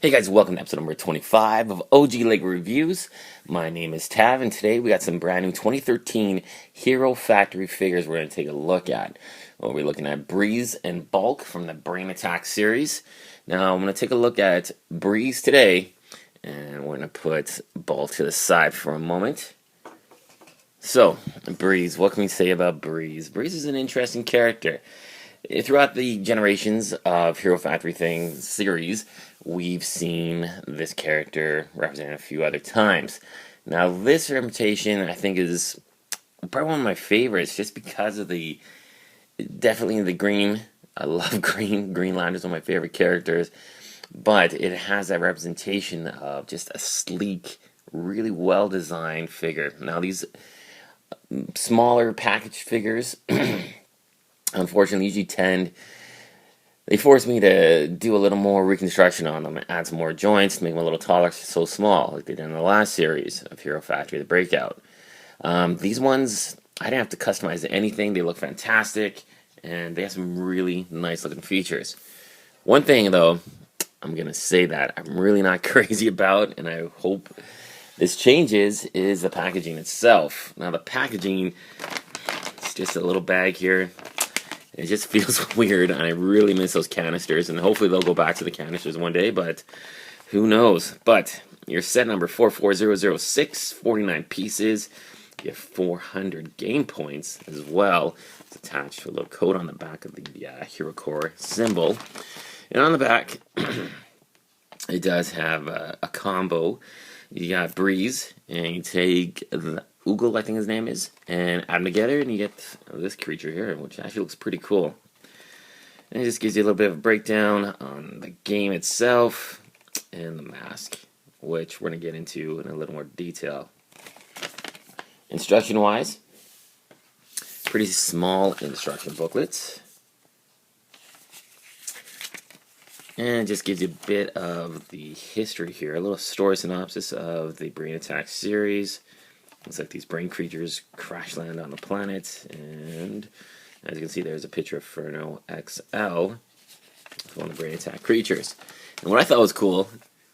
Hey guys, welcome to episode number 25 of OG Lego Reviews. My name is Tav, and today we got some brand new 2013 Hero Factory figures we're going to take a look at. Well, we're looking at Breeze and Bulk from the Brain Attack series. Now, I'm going to take a look at Breeze today, and we're going to put Bulk to the side for a moment. So, Breeze, what can we say about Breeze? Breeze is an interesting character. Throughout the generations of Hero Factory things series, we've seen this character represented a few other times. Now, this representation I think is probably one of my favorites, just because of definitely the green. I love green. Green Lantern is one of my favorite characters, but it has that representation of just a sleek, really well designed figure. Now, these smaller packaged figures. Unfortunately, usually they force me to do a little more reconstruction on them, add some more joints, make them a little taller, so small, like they did in the last series of Hero Factory, the Breakout. These ones, I didn't have to customize anything. They look fantastic, and they have some really nice looking features. One thing, though, I'm going to say that I'm really not crazy about, and I hope this changes, is the packaging itself. Now, the packaging, it's just a little bag here. It just feels weird, and I really miss those canisters, and hopefully they'll go back to the canisters one day, but who knows. But your set number 44006, 49 pieces. You have 400 game points as well. It's attached to a little code on the back of the Hero Core symbol. And on the back, it does have a combo. You got Breeze, and you take the Oogle, I think his name is, and add them together, and you get this creature here, which actually looks pretty cool. And it just gives you a little bit of a breakdown on the game itself and the mask, which we're going to get into in a little more detail. Instruction-wise, pretty small instruction booklets. And it just gives you a bit of the history here, a little story synopsis of the Brain Attack series. Looks like these brain creatures crash land on the planet, and as you can see, there's a picture of Furno XL, one of the Brain Attack creatures. And what I thought was cool,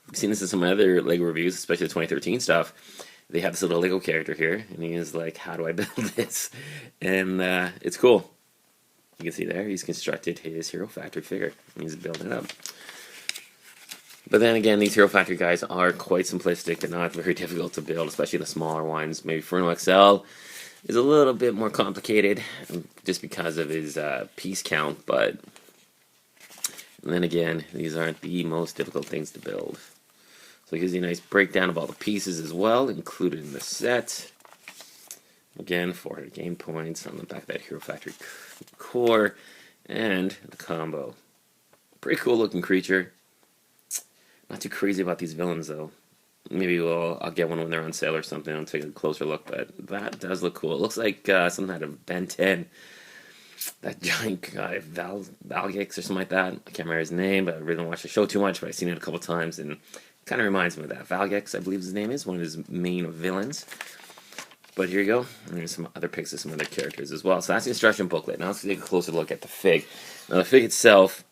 I've seen this in some other LEGO reviews, especially the 2013 stuff, they have this little LEGO character here, and he is like, how do I build this? And it's cool. You can see there, he's constructed his Hero Factory figure, and he's building it up. But then again, these Hero Factory guys are quite simplistic. They're not very difficult to build, especially the smaller ones. Maybe Furno XL is a little bit more complicated just because of his piece count. But then again, these aren't the most difficult things to build. So it gives you a nice breakdown of all the pieces as well, included in the set. Again, 400 game points on the back of that Hero Factory core, and the combo. Pretty cool looking creature. Not too crazy about these villains, though. Maybe I'll get one when they're on sale or something. I'll take a closer look, but that does look cool. It looks like something out of Ben 10. That giant guy, Valgex or something like that. I can't remember his name, but I really don't watch the show too much, but I've seen it a couple times, and it kind of reminds me of that. Valgex, I believe his name is, one of his main villains. But here you go. And there's some other pics of some other characters as well. So that's the instruction booklet. Now let's take a closer look at the fig. Now the fig itself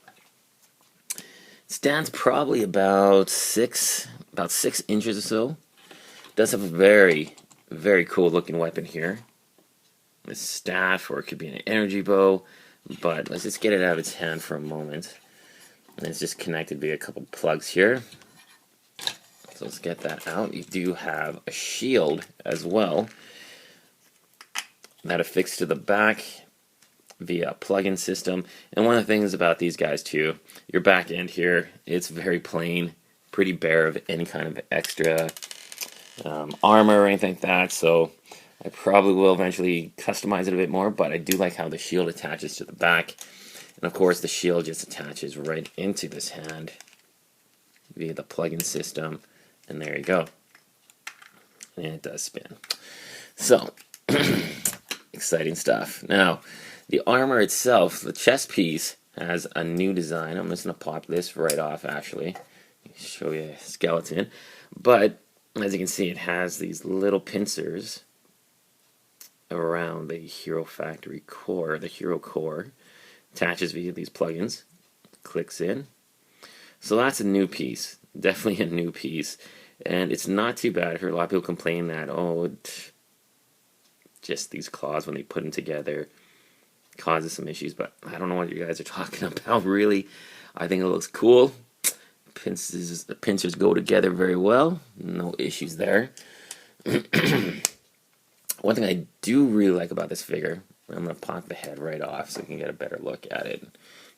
stands probably about 6 inches or so. Does have a very, very cool looking weapon here. A staff, or it could be an energy bow. But let's just get it out of its hand for a moment. And it's just connected via a couple plugs here. So let's get that out. You do have a shield as well that affixed to the back via a plug-in system. And one of the things about these guys too, your back end here, it's very plain, pretty bare of any kind of extra armor or anything like that. So I probably will eventually customize it a bit more, but I do like how the shield attaches to the back. And of course the shield just attaches right into this hand via the plug-in system. And there you go. And it does spin. So, exciting stuff. Now, the armor itself, the chest piece, has a new design. I'm just going to pop this right off, actually. Show you a skeleton. But, as you can see, it has these little pincers around the Hero Factory core, the Hero Core. Attaches via these plugins. Clicks in. So that's a new piece. Definitely a new piece. And it's not too bad. I've heard a lot of people complain that, oh, just these claws when they put them together causes some issues, but I don't know what you guys are talking about, really. I think it looks cool. The pincers go together very well. No issues there. One thing I do really like about this figure, I'm going to pop the head right off so you can get a better look at it. I'm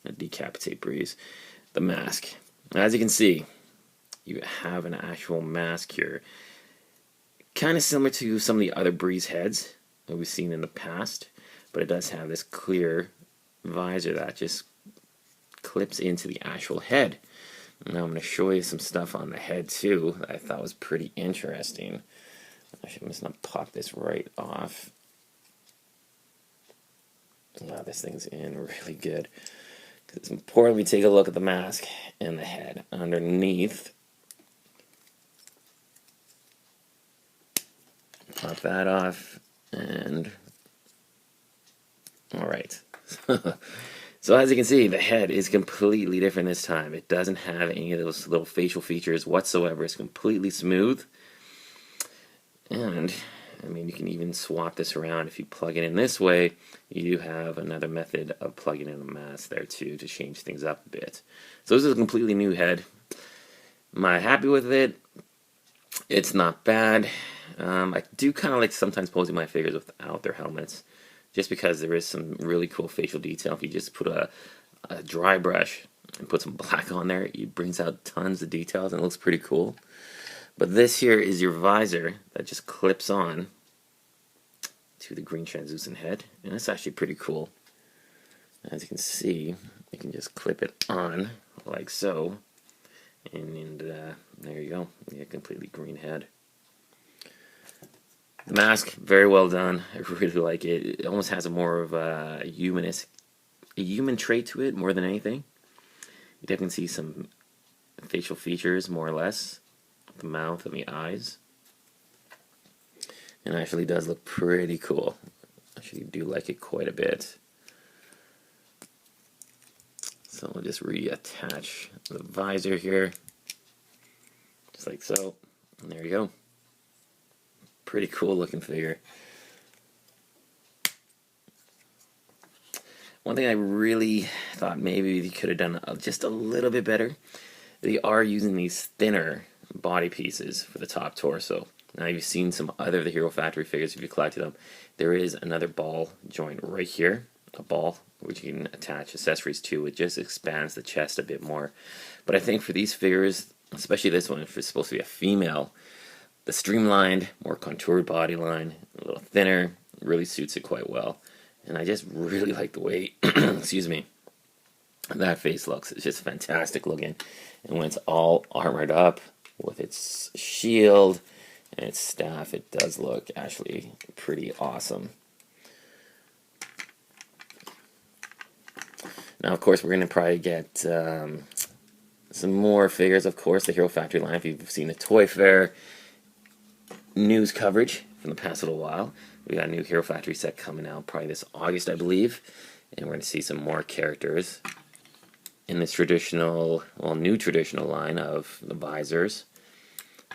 going to decapitate Breeze. The mask. As you can see, you have an actual mask here. Kind of similar to some of the other Breeze heads that we've seen in the past, but it does have this clear visor that just clips into the actual head. Now I'm going to show you some stuff on the head too that I thought was pretty interesting. Actually, I'm just going to pop this right off. Wow, this thing's in really good. It's important we take a look at the mask and the head. Underneath, pop that off, and alright. So as you can see, the head is completely different this time. It doesn't have any of those little facial features whatsoever. It's completely smooth. And, I mean, you can even swap this around. If you plug it in this way, you do have another method of plugging in a mask there too to change things up a bit. So this is a completely new head. Am I happy with it? It's not bad. I do kind of like sometimes posing my figures without their helmets, just because there is some really cool facial detail. If you just put a dry brush and put some black on there, it brings out tons of details and it looks pretty cool. But this here is your visor that just clips on to the green translucent head, and that's actually pretty cool. As you can see, you can just clip it on like so, and there you go, you get a completely green head. The mask, very well done. I really like it. It almost has a more of a human trait to it more than anything. You definitely see some facial features, more or less. The mouth and the eyes. And it actually does look pretty cool. I actually do like it quite a bit. So we'll just reattach the visor here. Just like so. And there you go. Pretty cool looking figure. One thing I really thought maybe they could have done just a little bit better, they are using these thinner body pieces for the top torso. Now you've seen some other of the Hero Factory figures if you collected them. There is another ball joint right here, a ball which you can attach accessories to. It just expands the chest a bit more. But I think for these figures, especially this one, if it's supposed to be a female, the streamlined, more contoured body line, a little thinner, really suits it quite well. And I just really like the way, excuse me, that face looks. It's just fantastic looking. And when it's all armored up with its shield and its staff, it does look actually pretty awesome. Now, of course, we're going to probably get some more figures, of course, the Hero Factory line. If you've seen the Toy Fair news coverage from the past little while, we got a new Hero Factory set coming out probably this August, I believe, and we're going to see some more characters in this traditional, well, new traditional line of the visors.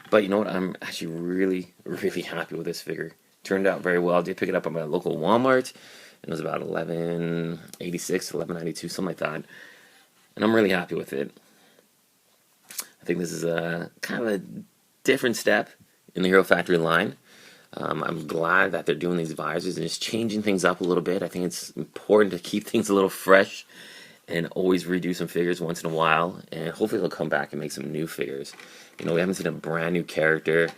But you know what, I'm actually really, really happy with this figure. Turned out very well. I did pick it up at my local Walmart, and it was about $11.86, $11.92, something like that. And I'm really happy with it. I think this is a kind of a different step in the Hero Factory line. I'm glad that they're doing these visors and just changing things up a little bit. I think it's important to keep things a little fresh and always redo some figures once in a while. And hopefully they'll come back and make some new figures. You know, we haven't seen a brand new character,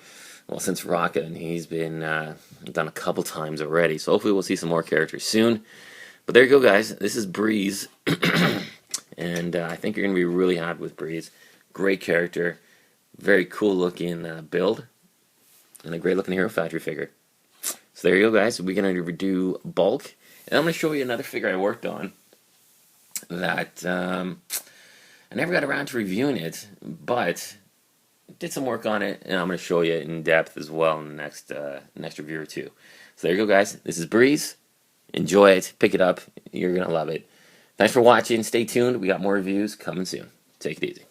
well, since Rocket, and he's been done a couple times already. So hopefully we'll see some more characters soon. But there you go, guys. This is Breeze. And I think you're going to be really happy with Breeze. Great character. Very cool looking build. And a great looking Hero Factory figure. So there you go, guys. We're going to redo Bulk. And I'm going to show you another figure I worked on that I never got around to reviewing it, but did some work on it, and I'm going to show you in depth as well in the next review or two. So there you go, guys. This is Breeze. Enjoy it. Pick it up. You're going to love it. Thanks for watching. Stay tuned. We got more reviews coming soon. Take it easy.